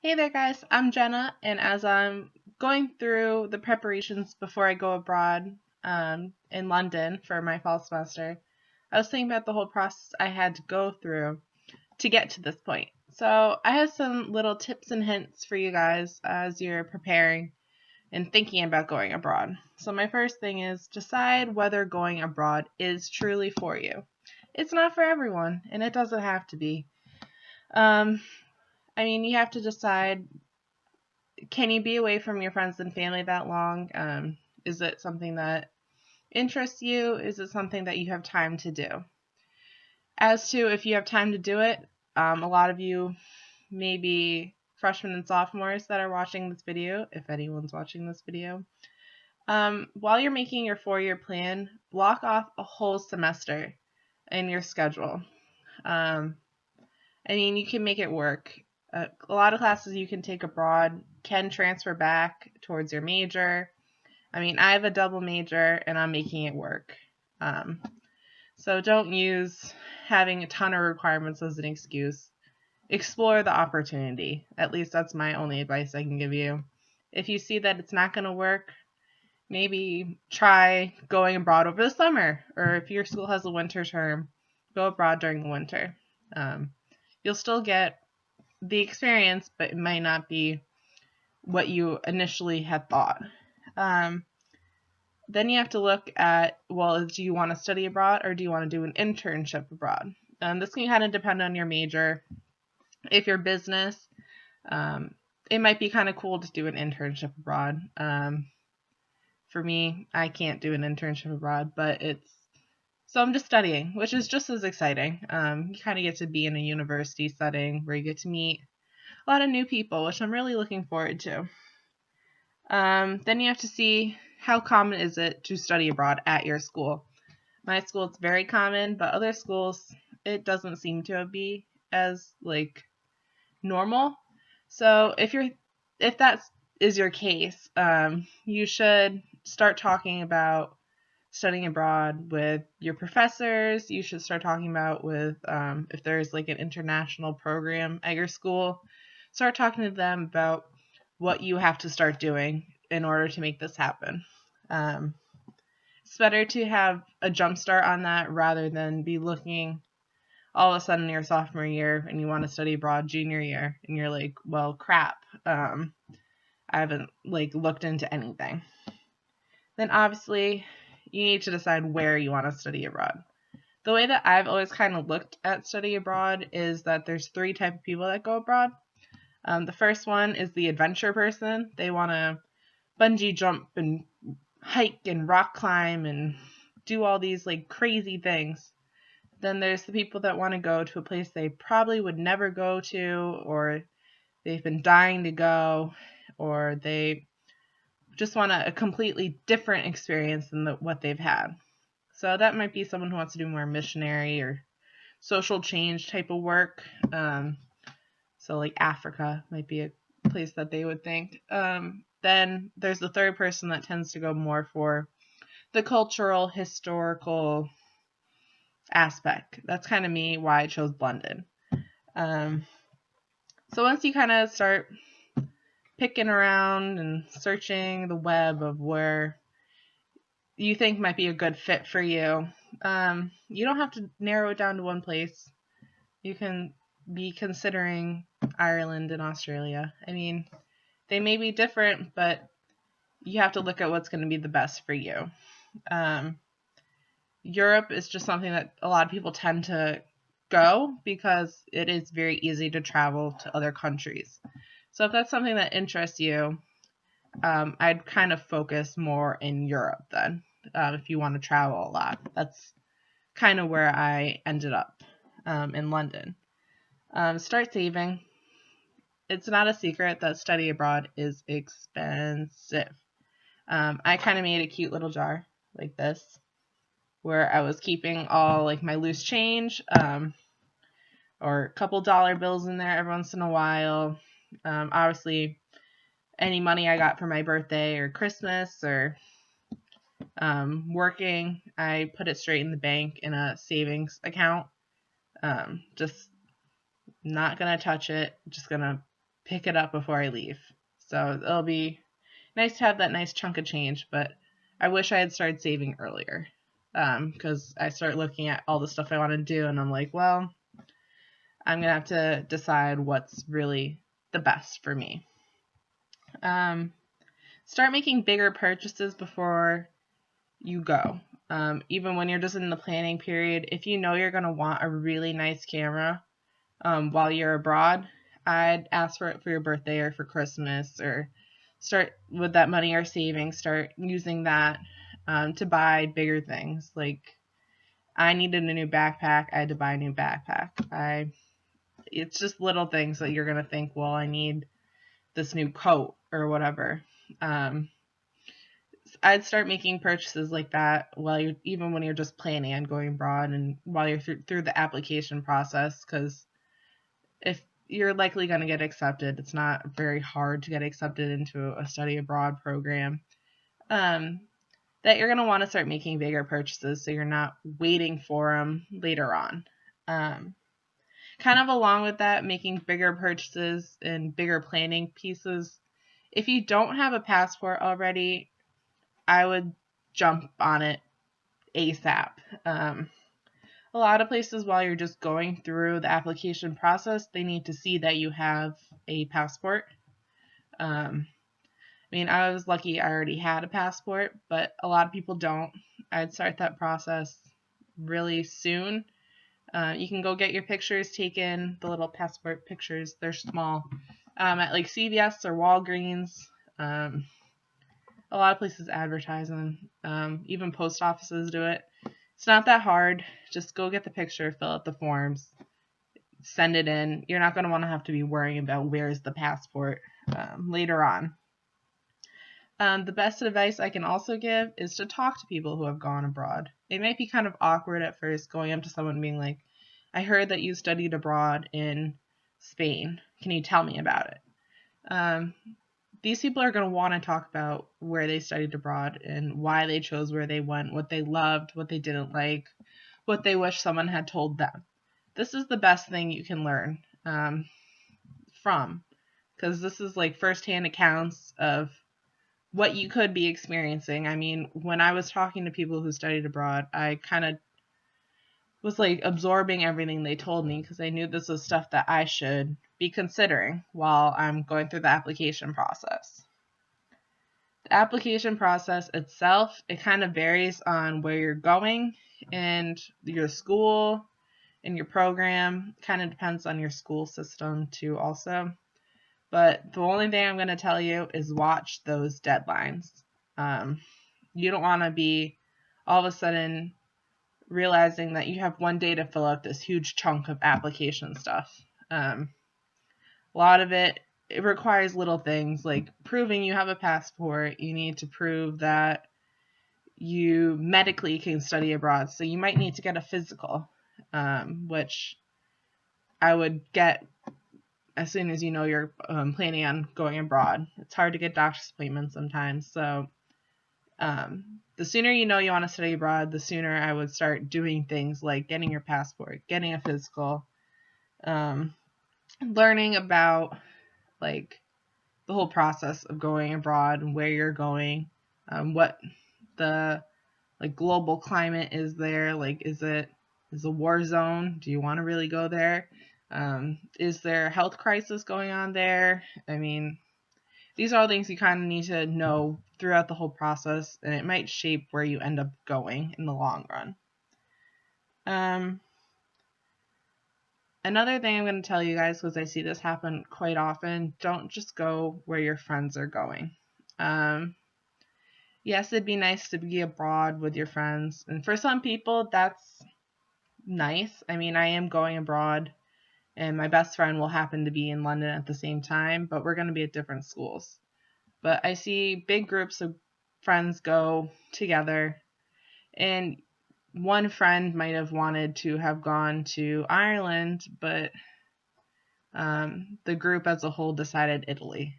Hey there, guys. I'm Jenna, and as I'm going through the preparations before I go abroad in London for my fall semester, I was thinking about the whole process I had to go through to get to this point. So, I have some little tips and hints for you guys as you're preparing and thinking about going abroad. So, my first thing is decide whether going abroad is truly for you. It's not for everyone, and it doesn't have to be. Um, you have to decide, can you be away from your friends and family that long? Is it something that interests you? Is it something that you have time to do? As to if you have time to do it, a lot of you may be freshmen and sophomores that are watching this video, if anyone's watching this video. While you're making your 4-year plan, block off a whole semester in your schedule. You can make it work. A lot of classes you can take abroad can transfer back towards your major. I have a double major and I'm making it work. So don't use having a ton of requirements as an excuse. Explore the opportunity. At least that's my only advice I can give you. If you see that it's not going to work, maybe try going abroad over the summer. Or if your school has a winter term, go abroad during the winter. You'll still get the experience, but it might not be what you initially had thought. Then you have to look at, well, do you want to study abroad or do you want to do an internship abroad? This can kind of depend on your major. If you're business, it might be kind of cool to do an internship abroad. For me, I can't do an internship abroad, so I'm just studying, which is just as exciting. You kind of get to be in a university setting where you get to meet a lot of new people, which I'm really looking forward to. Then you have to see, how common is it to study abroad at your school. My school, it's very common, but other schools, it doesn't seem to be as normal. So if that is your case, you should start talking about studying abroad with your professors. You should start talking about with if there's an international program at your school, start talking to them about what you have to start doing in order to make this happen. It's better to have a jump start on that rather than be looking all of a sudden your sophomore year and you want to study abroad junior year and you're like, well, crap. I haven't looked into anything. Then obviously you need to decide where you want to study abroad. The way that I've always kind of looked at study abroad is that there's 3 types of people that go abroad. The first one is the adventure person. They want to bungee jump and hike and rock climb and do all these crazy things. Then there's the people that want to go to a place they probably would never go to, or they've been dying to go, or they just want a completely different experience than what they've had. So that might be someone who wants to do more missionary or social change type of work. So Africa might be a place that they would think. Then there's the third person that tends to go more for the cultural, historical aspect. That's kind of me, why I chose London. So once you kind of start picking around and searching the web of where you think might be a good fit for you, you don't have to narrow it down to one place. You can be considering Ireland and Australia. They may be different, but you have to look at what's going to be the best for you. Europe is just something that a lot of people tend to go because it is very easy to travel to other countries. So if that's something that interests you, I'd kind of focus more in Europe then, if you want to travel a lot. That's kind of where I ended up in London. Start saving. It's not a secret that study abroad is expensive. I kind of made a cute little jar like this where I was keeping all my loose change, or a couple dollar bills in there every once in a while. Obviously, any money I got for my birthday or Christmas or working, I put it straight in the bank in a savings account. Just not gonna touch it. Just gonna pick it up before I leave. So it'll be nice to have that nice chunk of change, but I wish I had started saving earlier. Because I start looking at all the stuff I want to do, and I'm like, well, I'm going to have to decide what's really the best for me. Start making bigger purchases before you go. Even when you're just in the planning period, if you know you're going to want a really nice camera while you're abroad, I'd ask for it for your birthday or for Christmas, or start with that money or savings, start using that to buy bigger things. Like, I needed a new backpack. I had to buy a new backpack. It's just little things that you're going to think, well, I need this new coat or whatever. I'd start making purchases like that even when you're just planning on going abroad and while you're through the application process, because if you're likely going to get accepted, it's not very hard to get accepted into a study abroad program. That you're going to want to start making bigger purchases so you're not waiting for them later on. Kind of along with that, making bigger purchases and bigger planning pieces. If you don't have a passport already, I would jump on it ASAP. A lot of places, while you're just going through the application process, they need to see that you have a passport. I was lucky I already had a passport, but a lot of people don't. I'd start that process really soon. You can go get your pictures taken, the little passport pictures. They're small, at like CVS or Walgreens. A lot of places advertise them. Even post offices do it. It's not that hard. Just go get the picture, fill out the forms, send it in. You're not going to want to have to be worrying about where's the passport later on. The best advice I can also give is to talk to people who have gone abroad. It might be kind of awkward at first going up to someone being like, I heard that you studied abroad in Spain. Can you tell me about it? These people are going to want to talk about where they studied abroad and why they chose where they went, what they loved, what they didn't like, what they wish someone had told them. This is the best thing you can learn from, because this is like firsthand accounts of what you could be experiencing. I mean, when I was talking to people who studied abroad, I kind of was like absorbing everything they told me, because I knew this was stuff that I should be considering while I'm going through the application process. The application process itself, it kind of varies on where you're going and your school and your program. Kind of depends on your school system too also. But the only thing I'm going to tell you is watch those deadlines. You don't want to be all of a sudden realizing that you have one day to fill out this huge chunk of application stuff. A lot of it requires little things like proving you have a passport. You need to prove that you medically can study abroad. So you might need to get a physical, which I would get as soon as you know you're planning on going abroad. It's hard to get doctor's appointments sometimes. So the sooner you know you want to study abroad, the sooner I would start doing things like getting your passport, getting a physical, learning about like the whole process of going abroad and where you're going, what the like global climate is there. Like, is a war zone? Do you want to really go there? Is there a health crisis going on there? I mean, these are all things you kind of need to know throughout the whole process, and it might shape where you end up going in the long run. Another thing I'm going to tell you guys, because I see this happen quite often, don't just go where your friends are going. Yes, it'd be nice to be abroad with your friends, and for some people, that's nice. I mean, I am going abroad, and my best friend will happen to be in London at the same time, but we're going to be at different schools. But I see big groups of friends go together, and one friend might have wanted to have gone to Ireland, but the group as a whole decided Italy.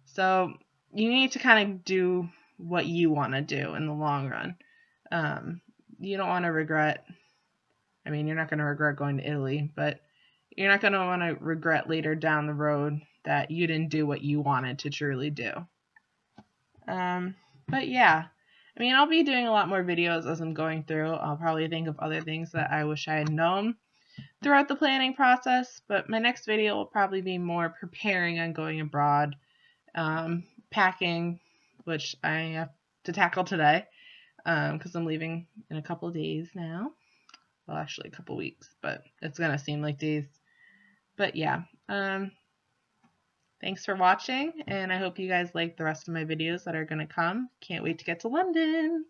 So you need to kind of do what you want to do in the long run. You don't want to regret. I mean, you're not going to regret going to Italy, but you're not going to want to regret later down the road that you didn't do what you wanted to truly do. But yeah, I mean, I'll be doing a lot more videos as I'm going through. I'll probably think of other things that I wish I had known throughout the planning process, but my next video will probably be more preparing on going abroad, packing, which I have to tackle today, because I'm leaving in a couple of days now. Well, actually a couple weeks, but it's gonna seem like days. But yeah, thanks for watching, and I hope you guys like the rest of my videos that are gonna come. Can't wait to get to London.